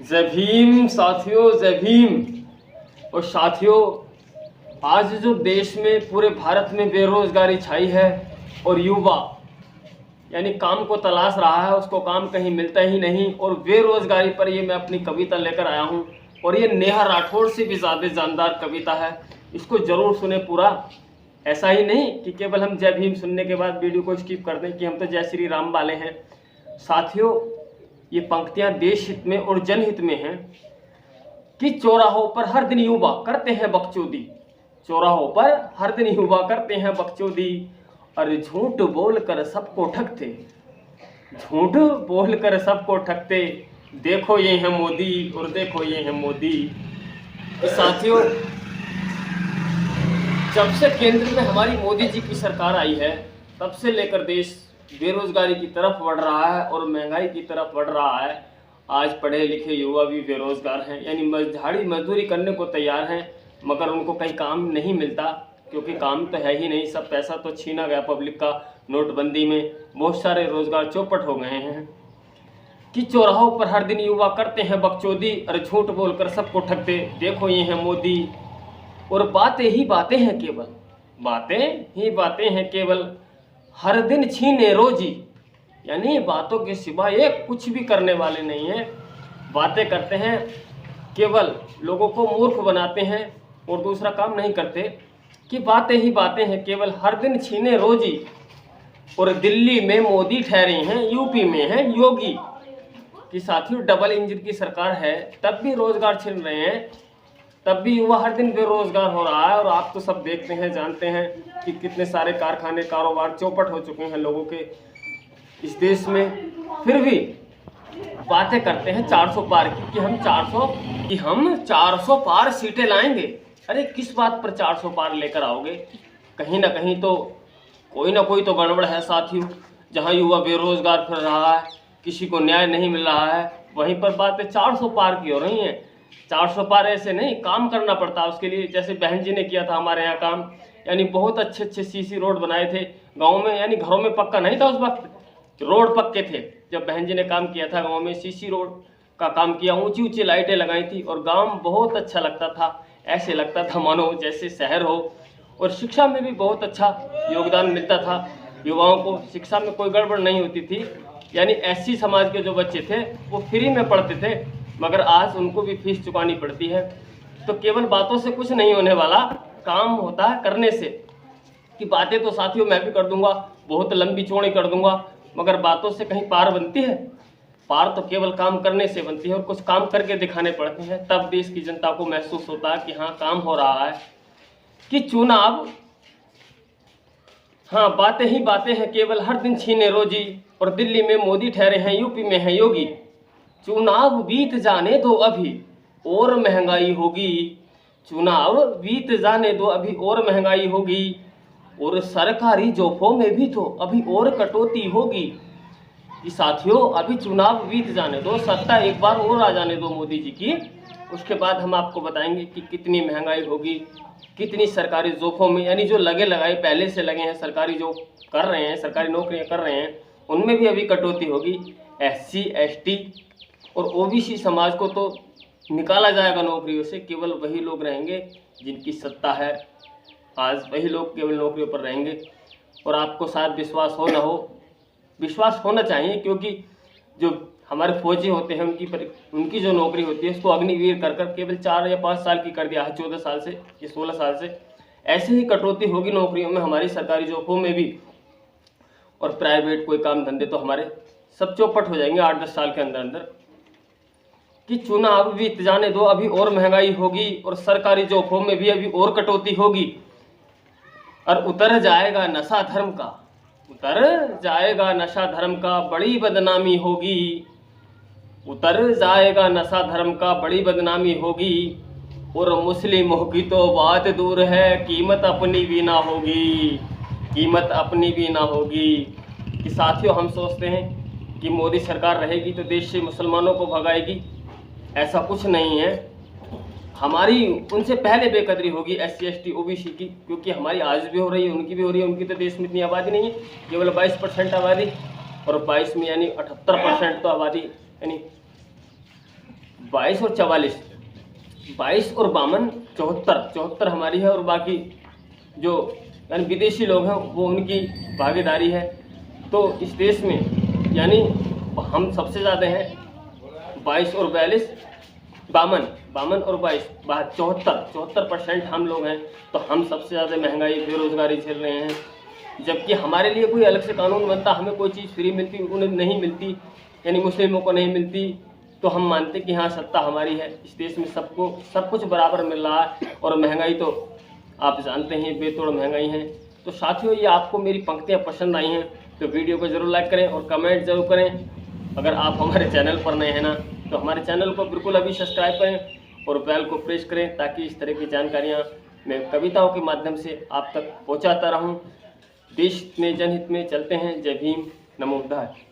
जय भीम साथियों, जय भीम। और साथियों, आज जो देश में पूरे भारत में बेरोजगारी छाई है और युवा यानी काम को तलाश रहा है, उसको काम कहीं मिलता ही नहीं, और बेरोजगारी पर ये मैं अपनी कविता लेकर आया हूँ। और ये नेहा राठौड़ से भी ज़्यादा जानदार कविता है, इसको ज़रूर सुने पूरा। ऐसा ही नहीं कि केवल हम जय भीम सुनने के बाद वीडियो को स्किप कर दें कि हम तो जय श्री राम वाले हैं। साथियों, ये पंक्तियां देश हित में और जनहित में हैं कि चौराहों पर हर दिन युवा करते हैं बकचोदी, चौराहों पर हर दिन युवा करते हैं बकचोदी, और झूठ बोलकर सबको ठगते, झूठ बोलकर सबको ठगते, देखो ये है मोदी और देखो ये है मोदी। साथियों, जब से केंद्र में हमारी मोदी जी की सरकार आई है, तब से लेकर देश बेरोजगारी की तरफ बढ़ रहा है और महंगाई की तरफ बढ़ रहा है। आज पढ़े लिखे युवा भी बेरोजगार हैं, यानी झाड़ी मजदूरी करने को तैयार हैं, मगर उनको कहीं काम नहीं मिलता, क्योंकि काम तो है ही नहीं। सब पैसा तो छीना गया पब्लिक का नोटबंदी में, बहुत सारे रोजगार चौपट हो गए हैं। कि चौराहों पर हर दिन युवा करते हैं बकचोदी, और झूठ बोलकर सबको ठगते, देखो ये है मोदी। और बातें ही बातें हैं केवल, बातें ही बातें हैं केवल, हर दिन छीने रोजी, यानी बातों के सिवा ये कुछ भी करने वाले नहीं हैं। बातें करते हैं, केवल लोगों को मूर्ख बनाते हैं और दूसरा काम नहीं करते। कि बातें ही बातें हैं केवल, हर दिन छीने रोजी, और दिल्ली में मोदी ठहरे हैं, यूपी में है योगी। कि साथियों, डबल इंजन की सरकार है, तब भी रोजगार छीन रहे हैं, तब भी युवा हर दिन बेरोजगार हो रहा है। और आप तो सब देखते हैं, जानते हैं कि कितने सारे कारखाने कारोबार चौपट हो चुके हैं लोगों के इस देश में। फिर भी बातें करते हैं 400 पार की, कि हम 400 पार सीटें लाएंगे। अरे किस बात पर 400 पार लेकर आओगे? कहीं ना कहीं तो कोई ना कोई तो गड़बड़ है साथियों। जहां युवा बेरोजगार फिर रहा है, किसी को न्याय नहीं मिल रहा है, वहीं पर बातें 400 पार की हो रही हैं। 400 पार ऐसे नहीं, काम करना पड़ता है उसके लिए। जैसे बहन जी ने किया था हमारे यहाँ काम, यानी बहुत अच्छे अच्छे सीसी रोड बनाए थे गांव में, यानी घरों में पक्का नहीं था उस वक्त, रोड पक्के थे। जब बहन जी ने काम किया था गांव में, सीसी रोड का काम किया, ऊंची ऊंची लाइटें लगाई थी, और गांव बहुत अच्छा लगता था। ऐसे लगता था मानो जैसे शहर हो। और शिक्षा में भी बहुत अच्छा योगदान मिलता था युवाओं को, शिक्षा में कोई गड़बड़ नहीं होती थी। यानी एससी समाज के जो बच्चे थे वो फ्री में पढ़ते थे, मगर आज उनको भी फीस चुकानी पड़ती है। तो केवल बातों से कुछ नहीं होने वाला, काम होता है करने से। कि बातें तो साथियों मैं भी कर दूंगा, बहुत लंबी चौड़ी कर दूंगा, मगर बातों से कहीं पार बनती है? पार तो केवल काम करने से बनती है, और कुछ काम करके दिखाने पड़ते हैं, तब देश की जनता को महसूस होता है कि हाँ काम हो रहा है। कि चुनाव, हाँ बातें ही बातें हैं केवल, हर दिन छीने रोजी, और दिल्ली में मोदी ठहरे हैं, यूपी में है योगी। चुनाव बीत जाने दो अभी और महंगाई होगी, चुनाव बीत जाने दो अभी और महंगाई होगी, और सरकारी जॉबों में भी तो अभी और कटौती होगी। कि साथियों, अभी चुनाव बीत जाने दो, सत्ता एक बार और आ जाने दो मोदी जी की, उसके बाद हम आपको बताएंगे कि कितनी महंगाई होगी, कितनी सरकारी जॉबों में, यानी जो लगे लगाए पहले से लगे हैं, सरकारी जॉब कर रहे हैं, सरकारी नौकरियां कर रहे हैं, उनमें भी अभी कटौती होगी। SC ST और OBC समाज को तो निकाला जाएगा नौकरियों से, केवल वही लोग रहेंगे जिनकी सत्ता है। आज वही लोग केवल नौकरियों पर रहेंगे। और आपको शायद विश्वास हो ना हो, विश्वास होना चाहिए, क्योंकि जो हमारे फौजी होते हैं उनकी जो नौकरी होती है उसको अग्निवीर कर केवल 4 या 5 साल की कर दिया है, 14 साल से या 16 साल से। ऐसे ही कटौती होगी नौकरियों में, हमारी सरकारी जॉबों में भी, और प्राइवेट कोई काम धंधे तो हमारे सब चौपट हो जाएंगे 8-10 साल के अंदर अंदर। कि चुनाव बीत जाने दो अभी और महंगाई होगी, और सरकारी जॉबों में भी अभी और कटौती होगी, और उतर जाएगा नशा धर्म का, उतर जाएगा नशा धर्म का, बड़ी बदनामी होगी, उतर जाएगा नशा धर्म का, बड़ी बदनामी होगी, और मुस्लिमों की तो बात दूर है, कीमत अपनी भी ना होगी, कीमत अपनी भी ना होगी। कि साथियों, हम सोचते हैं कि मोदी सरकार रहेगी तो देश से मुसलमानों को भगाएगी, ऐसा कुछ नहीं है। हमारी उनसे पहले बेकदरी होगी SC ST OBC की, क्योंकि हमारी आज भी हो रही है, उनकी भी हो रही है। उनकी तो देश में इतनी आबादी नहीं है, केवल 22% आबादी, और 22 में यानी 78% तो आबादी, यानी 22 और 44, 22 और 52, 74 हमारी है, और बाकी जो यानी विदेशी लोग हैं वो उनकी भागीदारी है। तो इस देश में यानी हम सबसे ज़्यादा हैं 22 और 42, 52 और 22, 74% हम लोग हैं। तो हम सबसे ज़्यादा महंगाई बेरोज़गारी झेल रहे हैं, जबकि हमारे लिए कोई अलग से कानून बनता, हमें कोई चीज़ फ्री मिलती, उन्हें नहीं मिलती, यानी मुस्लिमों को नहीं मिलती। तो हम मानते कि हाँ सत्ता हमारी है, इस देश में सबको सब कुछ बराबर मिल रहा है। और महंगाई तो आप जानते हैं बेतोड़ महंगाई है। तो साथियों, ये आपको मेरी पंक्तियाँ पसंद आई हैं तो वीडियो को ज़रूर लाइक करें और कमेंट ज़रूर करें। अगर आप हमारे चैनल पर नए हैं ना, तो हमारे चैनल को बिल्कुल अभी सब्सक्राइब करें और बेल को प्रेस करें, ताकि इस तरह की जानकारियाँ मैं कविताओं के माध्यम से आप तक पहुँचाता रहूँ। देश में जनहित में चलते हैं। जय भीम, नमो बुद्धाय।